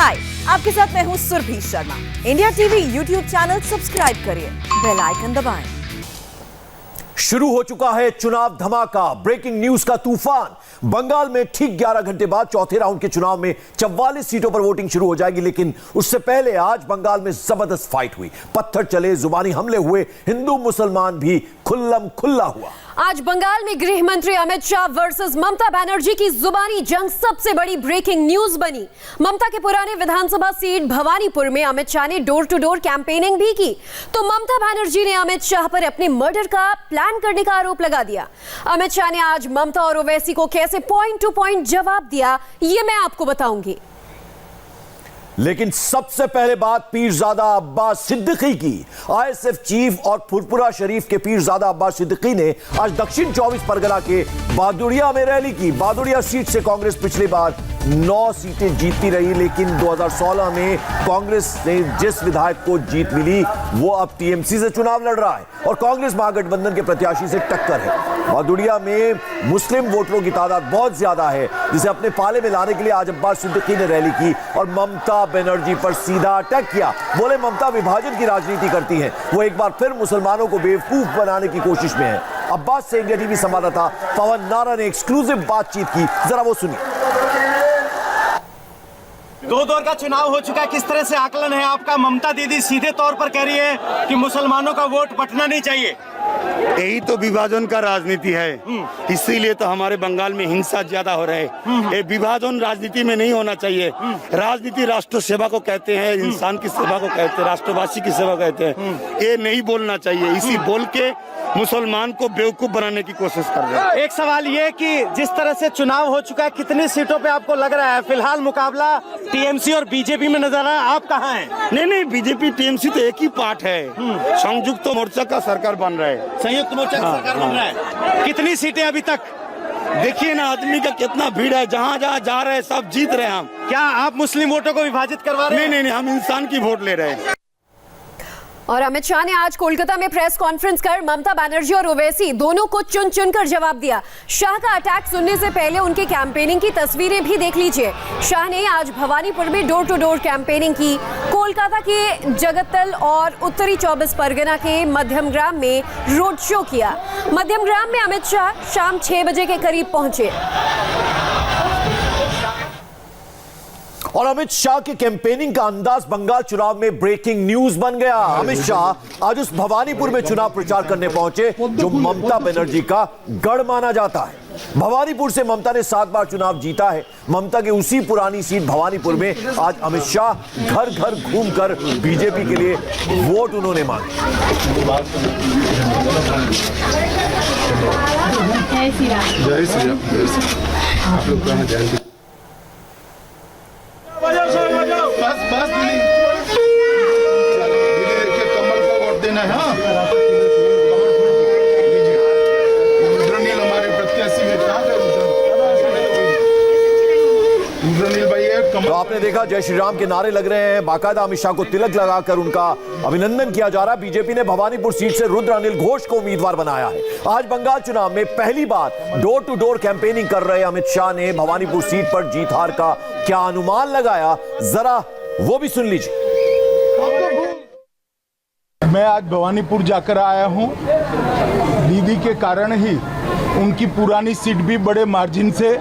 हाय, आपके साथ मैं हूँ Surabhi Sharma. India TV YouTube channel subscribe करिए, बेल आइकन दबाएं। शुरू हो चुका है चुनाव धमाका। ब्रेकिंग न्यूज का तूफान। बंगाल में ठीक 11 घंटे बाद चौथे राउंड के चुनाव में 44 सीटों पर वोटिंग शुरू हो जाएगी, लेकिन उससे पहले आज बंगाल में जबरदस्त फाइट हुई। पत्थर चले, जुबानी हमले हुए, हिंदू मुसलमान भी खुल्लम खुल्ला हुआ। आज बंगाल में गृह मंत्री अमित शाह वर्सेस ममता बनर्जी की जुबानी जंग सबसे बड़ी ब्रेकिंग न्यूज बनी। ममता के पुराने विधानसभा सीट भवानीपुर में अमित शाह ने डोर टू डोर कैंपेनिंग भी की, तो ममता बनर्जी ने अमित शाह पर अपने मर्डर का प्लान करने का आरोप लगा दिया। अमित शाह ने आज ममता और ओवैसी को कैसे पॉइंट टू पॉइंट जवाब दिया, ये मैं आपको बताऊंगी। लेकिन सबसे पहले बात पीरजादा अब्बास सिद्दीकी की। आईएसएफ चीफ और फुरपुरा शरीफ के पीरजादा अब्बास सिद्दीकी ने आज दक्षिण 24 परगना के बादुड़िया में रैली की। बादुड़िया सीट से कांग्रेस पिछली बार 9 सीटें जीतती रही, लेकिन 2016 में कांग्रेस ने जिस विधायक को जीत मिली वो अब टीएमसी से चुनाव लड़ रहा है और कांग्रेस महागठबंधन के प्रत्याशी से टक्कर है। बादुड़िया में मुस्लिम वोटरों की तादाद बहुत ज्यादा है, जिसे अपने पाले में लाने के लिए आज अब्बास सिद्दीकी ने रैली की और ममता बनर्जी पर सीधा अटैक किया। बोले ममता विभाजन की राजनीति करती हैं, वो एक बार फिर मुसलमानों को बेवकूफ बनाने की कोशिश में है। अब्बास से इंडिया टीवी संवाददाता पवन नारा ने एक्सक्लूसिव बातचीत की, जरा वो सुनिए। दो दौर का चुनाव हो चुका है, किस तरह से आकलन है आपका? ममता दीदी सीधे तौर पर कह रही है कि मुसलमानों का वोट बंटना नहीं चाहिए। यही तो विभाजन का राजनीति है, इसीलिए तो हमारे बंगाल में हिंसा ज्यादा हो रहे है। ये विभाजन राजनीति में नहीं होना चाहिए। राजनीति राष्ट्र सेवा को कहते हैं, इंसान की सेवा को कहते हैं, राष्ट्रवासी की सेवा कहते हैं। ये नहीं बोलना चाहिए, इसी बोल के मुसलमान को बेवकूफ बनाने की कोशिश कर रहे हैं। एक सवाल ये कि जिस तरह से चुनाव हो चुका है, कितनी सीटों पे आपको लग रहा है फिलहाल मुकाबला टीएमसी और बीजेपी में नजर आ रहा है? आप कहाँ हैं? नहीं, बीजेपी टीएमसी तो एक ही पार्ट है। संयुक्त मोर्चा का सरकार बन रहा है। संयुक्त मोर्चा का सरकार बन रहा है। कितनी सीटें अभी तक? देखिए ना, आदमी का कितना भीड़ है, जहाँ जहाँ जा रहे हैं सब जीत रहे हैं हम। क्या आप मुस्लिम वोटों को विभाजित करवा रहे हैं? नहीं, हम इंसान की वोट ले रहे हैं। और अमित शाह ने आज कोलकाता में प्रेस कॉन्फ्रेंस कर ममता बनर्जी और ओवैसी दोनों को चुन चुनकर जवाब दिया। शाह का अटैक सुनने से पहले उनकी कैंपेनिंग की तस्वीरें भी देख लीजिए। शाह ने आज भवानीपुर में डोर टू डोर कैंपेनिंग की। कोलकाता के जगतल और उत्तरी 24 परगना के मध्यमग्राम में रोड शो किया। मध्यमग्राम में अमित शाह शाम 6 बजे के करीब पहुंचे और अमित शाह के कैंपेनिंग का अंदाज बंगाल चुनाव में ब्रेकिंग न्यूज बन गया। अमित शाह आज उस भवानीपुर में चुनाव प्रचार करने पहुंचे जो ममता बनर्जी का गढ़ माना जाता है। भवानीपुर से ममता ने 7 बार चुनाव जीता है। ममता की उसी पुरानी सीट भवानीपुर में आज अमित शाह घर घर घूमकर बीजेपी के लिए वोट उन्होंने मांगे। जय श्री राम। आप लोग कहाँ जाएंगे? बस के कमल को वोट देना है। रुद्रनील हमारे प्रत्याशी में कहाँ है? रुद्रनील भाई तो आपने देखा जय श्री राम के नारे लग रहे हैं। बाकायदा अमित शाह को तिलक लगाकर उनका अभिनंदन किया जा रहा है। बीजेपी ने भवानीपुर सीट से रुद्र अनिल घोष को उम्मीदवार बनाया है। आज बंगाल चुनाव में पहली बार डोर टू डोर कैंपेनिंग कर रहे अमित शाह ने भवानीपुर सीट पर जीत हार का क्या अनुमान लगाया, जरा वो भी सुन लीजिए। मैं आज भवानीपुर जाकर आया हूं। दीदी के कारण ही उनकी पुरानी सीट भी बड़े मार्जिन से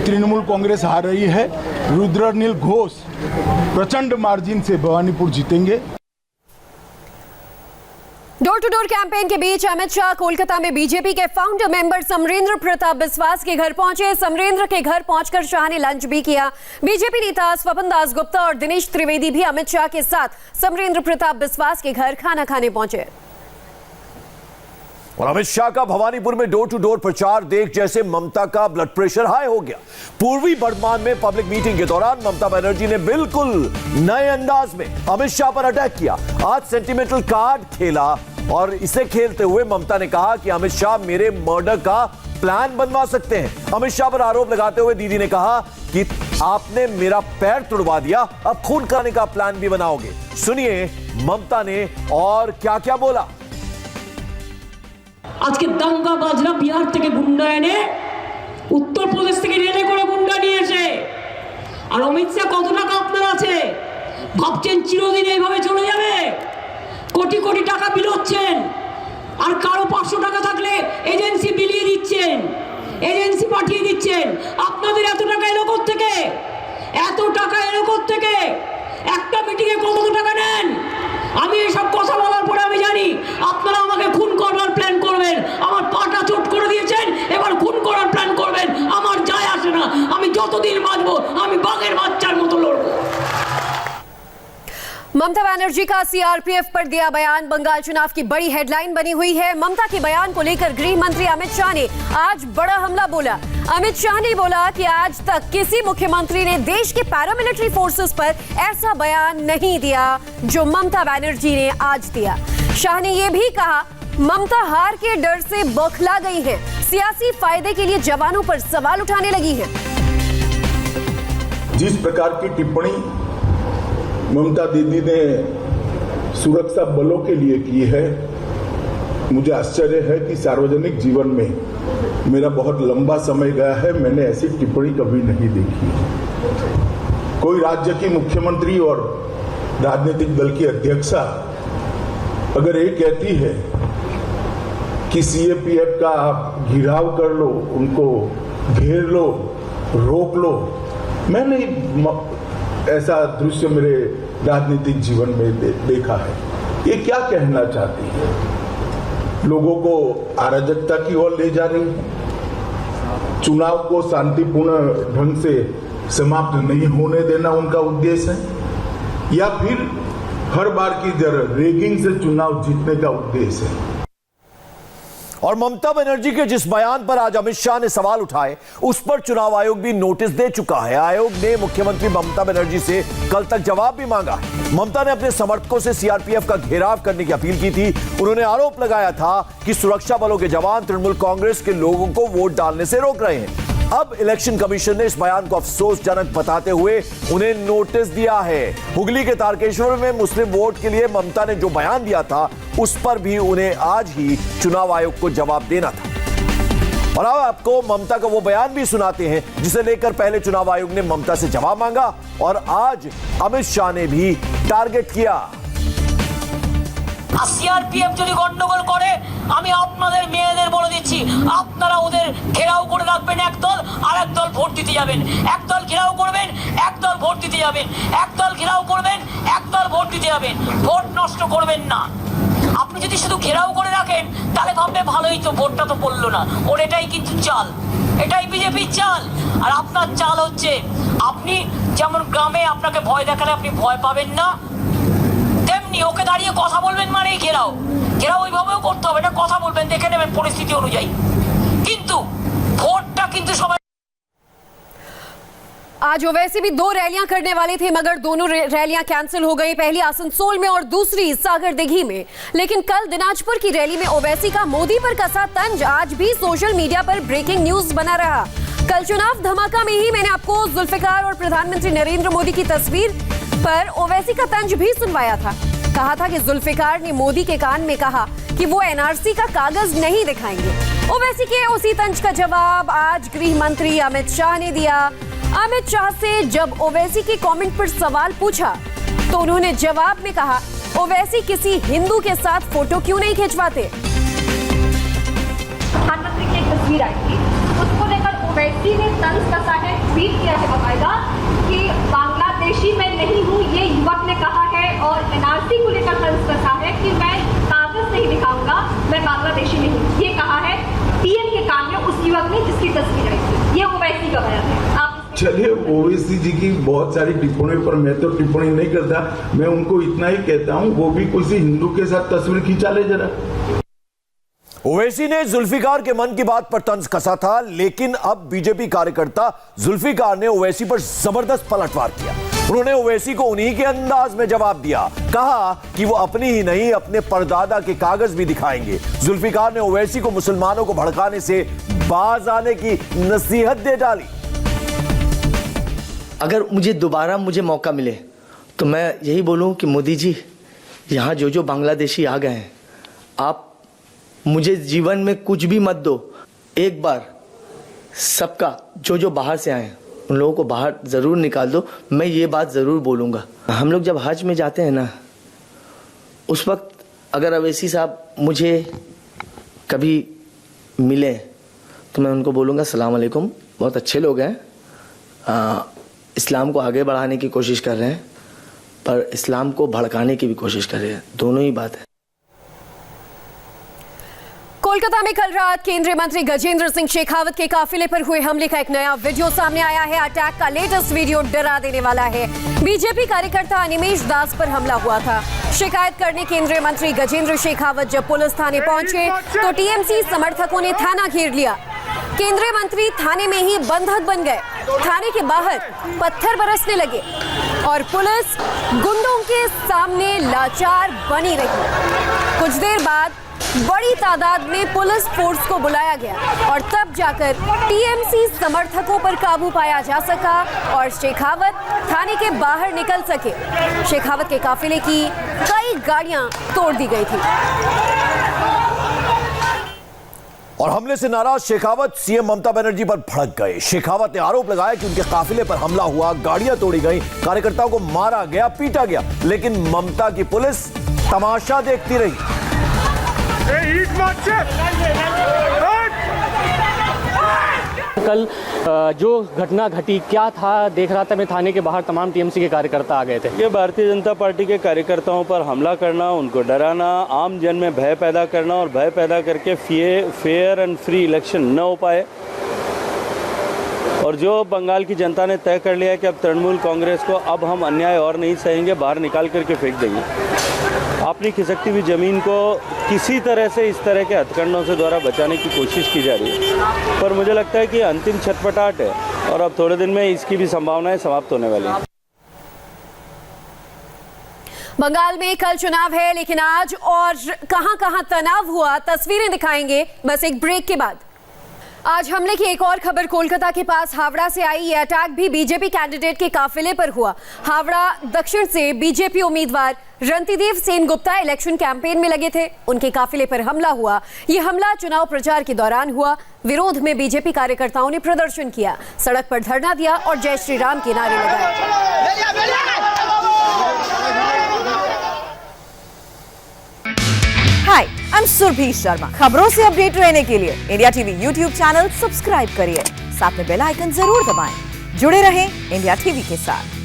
तृणमूल कांग्रेस हार रही है। रुद्रनील घोष प्रचंड मार्जिन से भवानीपुर जीतेंगे। डोर टू डोर कैंपेन के बीच अमित शाह कोलकाता में बीजेपी के फाउंडर मेंबर समरेंद्र प्रताप बिस्वास के घर पहुंचे। समरेंद्र के घर पहुंचकर शाह ने लंच भी किया। बीजेपी नेता स्वपन दास गुप्ता और दिनेश त्रिवेदी भी अमित शाह के साथ समरेंद्र प्रताप बिस्वास के घर खाना खाने पहुंचे। और अमित शाह का भवानीपुर में डोर टू डोर प्रचार देख जैसे ममता का ब्लड प्रेशर हाई हो गया। पूर्वी बर्धमान में पब्लिक मीटिंग के दौरान ममता बनर्जी ने बिल्कुल नए अंदाज में अमित शाह पर अटैक किया। आज सेंटिमेंटल कार्ड खेला और इसे खेलते हुए ममता ने कहा कि अमित शाह मेरे मर्डर का प्लान बनवा सकते हैं। अमित शाह पर आरोप लगाते हुए दीदी ने कहा कि आपने मेरा पैर तुड़वा दिया, अब खून कराने का प्लान भी बनाओगे। सुनिए ममता ने और क्या क्या बोला। আজকে দাঙ্গা বাজরা বিহার থেকে গুন্ডা এনে উত্তরপ্রদেশ থেকে রেলে করে গুন্ডা নিয়ে এসে আর অমিত শাহ কত টাকা আপনারা আছে ভাবছেন চিরদিন এইভাবে চলে যাবে? কোটি কোটি টাকা বিলোচ্ছেন, আর কারো 500 টাকা থাকলে এজেন্সি বিলিয়ে দিচ্ছেন, এজেন্সি পাঠিয়ে দিচ্ছেন। আপনাদের এত টাকা এলো কোত্থেকে? এত টাকা এলো কোত্থেকে? একটা মিটিংয়ে কত টাকা নেন? আমি এসব কথা বলার পরে আমি জানি আপনারা আমাকে খুন করবার প্ল্যান করবেন। আমার পাটা চোট করে দিয়েছেন, এবার খুন করার প্ল্যান করবেন। আমার যায় আসে না, আমি যতদিন বাঁচবো আমি বাঘের বাচ্চার মতো লড়বো। ममता बनर्जी का सीआरपीएफ पर दिया बयान बंगाल चुनाव की बड़ी हेडलाइन बनी हुई है। ममता के बयान को लेकर गृह मंत्री अमित शाह ने आज बड़ा हमला बोला। अमित शाह ने बोला कि आज तक किसी मुख्यमंत्री ने देश के पैरामिलिट्री फोर्सेस पर ऐसा बयान नहीं दिया जो ममता बनर्जी ने आज दिया। शाह ने यह भी कहा ममता हार के डर से बौखला गई है, सियासी फायदे के लिए जवानों पर सवाल उठाने लगी है। जिस प्रकार की टिप्पणी ममता दीदी ने सुरक्षा बलों के लिए की है, मुझे आश्चर्य है कि सार्वजनिक जीवन में मेरा बहुत लंबा समय गया है, मैंने ऐसी टिप्पणी कभी नहीं देखी। कोई राज्य की मुख्यमंत्री और राजनीतिक दल की अध्यक्षा अगर ये कहती है कि सीएपीएफ का आप घिराव कर लो, उनको घेर लो, रोक लो, मैंने ऐसा दृश्य मेरे राजनीतिक जीवन में देखा है। ये क्या कहना चाहती है? लोगों को अराजकता की ओर ले जा रही है, चुनाव को शांतिपूर्ण ढंग से समाप्त नहीं होने देना उनका उद्देश्य है, या फिर हर बार की तरह रेगिंग से चुनाव जीतने का उद्देश्य है। और ममता बनर्जी के जिस बयान पर आज अमित शाह ने सवाल उठाए, उस पर चुनाव आयोग भी नोटिस दे चुका है। आयोग ने मुख्यमंत्री ममता बनर्जी से कल तक जवाब भी मांगा है। ममता ने अपने समर्थकों से सीआरपीएफ का घेराव करने की अपील की थी। उन्होंने आरोप लगाया था कि सुरक्षा बलों के जवान तृणमूल कांग्रेस के लोगों को वोट डालने से रोक रहे हैं। अब इलेक्शन कमीशन ने इस बयान को अफसोसजनक बताते हुए उन्हें नोटिस दिया है। हुगली के तारकेश्वर में मुस्लिम वोट के लिए ममता ने जो बयान दिया था, उस पर भी उन्हें आज ही चुनाव आयोग को जवाब देना था। और अब आपको ममता का वो बयान भी सुनाते हैं जिसे लेकर पहले चुनाव आयोग ने ममता से जवाब मांगा और आज अमित शाह ने भी टारगेट किया। সিআরপিএফ যদি গন্ডগোল করে আমি আপনাদের মেয়েদের বলে দিচ্ছি, আপনারা ওদের ঘেরাও করে রাখবেন একদল, আর একদল ভোট দিতে যাবেন। একদল ঘেরাও করবেন, একদল ভোট দিতে যাবেন। একদল ঘেরাও করবেন, একদল ভোট দিতে যাবেন। ভোট নষ্ট করবেন না। আপনি যদি শুধু ঘেরাও করে রাখেন তাহলে ভাববে ভালোই তো, ভোটটা তো পড়লো না। ওর এটাই কিন্তু চাল, এটাই বিজেপির চাল। আর আপনার চাল হচ্ছে আপনি যেমন গ্রামে আপনাকে ভয় দেখালে আপনি ভয় পাবেন না, তেমনি ওকে দাঁড়িয়ে কথা বলবেন মানে ঘেরাও। ঘেরাও ওইভাবেও করতে হবে, এটা কথা বলবেন, দেখে নেবেন পরিস্থিতি অনুযায়ী। কিন্তু ভোটটা কিন্তু সবাই। आज ओवैसी भी 2 रैलियां करने वाले थे, मगर दोनों रैलियां कैंसिल हो गई। पहली आसनसोल में और दूसरी सागर दिघी में। लेकिन कल दिनाजपुर की रैली में ओवैसी का मोदी पर कसा तंज आज भी सोशल मीडिया पर ब्रेकिंग न्यूज बना रहा। कल चुनाव धमाका में ही मैंने आपको जुल्फिकार और प्रधानमंत्री नरेंद्र मोदी की तस्वीर पर ओवैसी का तंज भी सुनवाया था। कहा था कि जुल्फिकार ने मोदी के कान में कहा कि वो एनआरसी का कागज नहीं दिखाएंगे। ओवैसी के उसी तंज का जवाब आज गृह मंत्री अमित शाह ने दिया। अमित शाह से जब ओवैसी के कमेंट पर सवाल पूछा तो उन्होंने जवाब में कहा ओवैसी किसी हिंदू के साथ फोटो क्यों नहीं खिंचवाते। प्रधानमंत्री की एक तस्वीर आई थी, उसको लेकर ओवैसी ने तंज कसा है, ट्वीट किया है बकायदा कि बांग्लादेशी मैं नहीं हूँ, ये युवक ने कहा है। और एनआरसी को लेकर तंज कसा है कि मैं कागज नहीं दिखाऊंगा, मैं बांग्लादेशी नहीं हूँ, ये कहा है पीएम के कान में उस युवक ने जिसकी तस्वीर आई थी। ये ओवैसी का बयान है। आप चलिए, ओवैसी जी की बहुत सारी टिप्पणियों पर मैं तो टिप्पणी नहीं करता, मैं उनको इतना ही कहता हूँ वो भी किसी हिंदू के साथ तस्वीर खींचा ले जरा। ओवैसी ने जुल्फिकार के मन की बात पर तंज कसा था, लेकिन अब बीजेपी कार्यकर्ता जुल्फिकार ने ओवैसी पर जबरदस्त पलटवार किया। उन्होंने ओवैसी को उन्हीं के अंदाज में जवाब दिया। कहा कि वो अपनी ही नहीं अपने परदादा के कागज भी दिखाएंगे। जुल्फिकार ने ओवैसी को मुसलमानों को भड़काने से बाज आने की नसीहत दे डाली। अगर मुझे दोबारा मौका मिले तो मैं यही बोलूं कि मोदी जी, यहाँ जो बांग्लादेशी आ गए हैं, आप मुझे जीवन में कुछ भी मत दो, एक बार सबका जो बाहर से आए उन लोगों को बाहर ज़रूर निकाल दो। मैं ये बात ज़रूर बोलूँगा। हम लोग जब हज में जाते हैं ना, उस वक्त अगर अवैसी साहब मुझे कभी मिले तो मैं उनको बोलूँगा सलाम अलैकुम, बहुत अच्छे लोग हैं, इस्लाम को आगे बढ़ाने की कोशिश कर रहे हैं पर इस्लाम को भड़काने की भी कोशिश कर रहे हैं, दोनों ही बात है। कोलकाता में कल रात केंद्रीय मंत्री गजेंद्र सिंह शेखावत के काफिले पर हुए हमले का एक नया वीडियो सामने आया है। अटैक का लेटेस्ट वीडियो डरा देने वाला है। बीजेपी कार्यकर्ता अनिमेश दास पर हमला हुआ था। शिकायत करने केंद्रीय मंत्री गजेंद्र शेखावत जब पुलिस थाने पहुंचे तो टीएमसी समर्थकों ने थाना घेर लिया। केंद्रीय मंत्री थाने में ही बंधक बन गए। थाने के बाहर पत्थर बरसने लगे और पुलिस गुंडों के सामने लाचार बनी रही। कुछ देर बाद बड़ी तादाद में पुलिस फोर्स को बुलाया गया और तब जाकर टीएमसी समर्थकों पर काबू पाया जा सका और शेखावत थाने के बाहर निकल सके। शेखावत के काफिले की कई गाड़ियां तोड़ दी गई थी। और हमले से नाराज शेखावत सीएम ममता बनर्जी पर भड़क गए। शेखावत ने आरोप लगाया कि उनके काफिले पर हमला हुआ, गाड़ियां तोड़ी गई, कार्यकर्ताओं को मारा गया, पीटा गया, लेकिन ममता की पुलिस तमाशा देखती रही। कल जो घटना घटी क्या था, देख रहा था मैं थाने के बाहर तमाम टीएमसी के कार्यकर्ता आ गए थे। ये भारतीय जनता पार्टी के कार्यकर्ताओं पर हमला करना, उनको डराना, आम जन में भय पैदा करना और भय पैदा करके फेयर एंड फ्री इलेक्शन न हो पाए। और जो बंगाल की जनता ने तय कर लिया है कि अब तृणमूल कांग्रेस को अब हम अन्याय और नहीं सहेंगे, बाहर निकाल करके फेंक देंगे। अपनी खिसकती हुई ज़मीन को किसी तरह से इस तरह के हथकंडों से द्वारा बचाने की कोशिश की जा रही है, पर मुझे लगता है कि अंतिम छटपटाहट है और अब थोड़े दिन में इसकी भी संभावनाएं समाप्त होने वाली हैं। बंगाल में कल चुनाव है, लेकिन आज और कहां-कहां तनाव हुआ, तस्वीरें दिखाएंगे बस एक ब्रेक के बाद। आज हमले की एक और खबर कोलकाता के पास हावड़ा से आई। ये अटैक भी बीजेपी कैंडिडेट के काफिले पर हुआ। हावड़ा दक्षिण से बीजेपी उम्मीदवार रणतीदेव सेनगुप्ता इलेक्शन कैंपेन में लगे थे, उनके काफिले पर हमला हुआ। ये हमला चुनाव प्रचार के दौरान हुआ। विरोध में बीजेपी कार्यकर्ताओं ने प्रदर्शन किया, सड़क पर धरना दिया और जय श्री राम के नारे लगाए। हाय, आई एम सुरभि शर्मा। खबरों से अपडेट रहने के लिए India TV YouTube channel subscribe करिए, साथ में बेल आइकन जरूर दबाएं। जुड़े रहें इंडिया टीवी के साथ।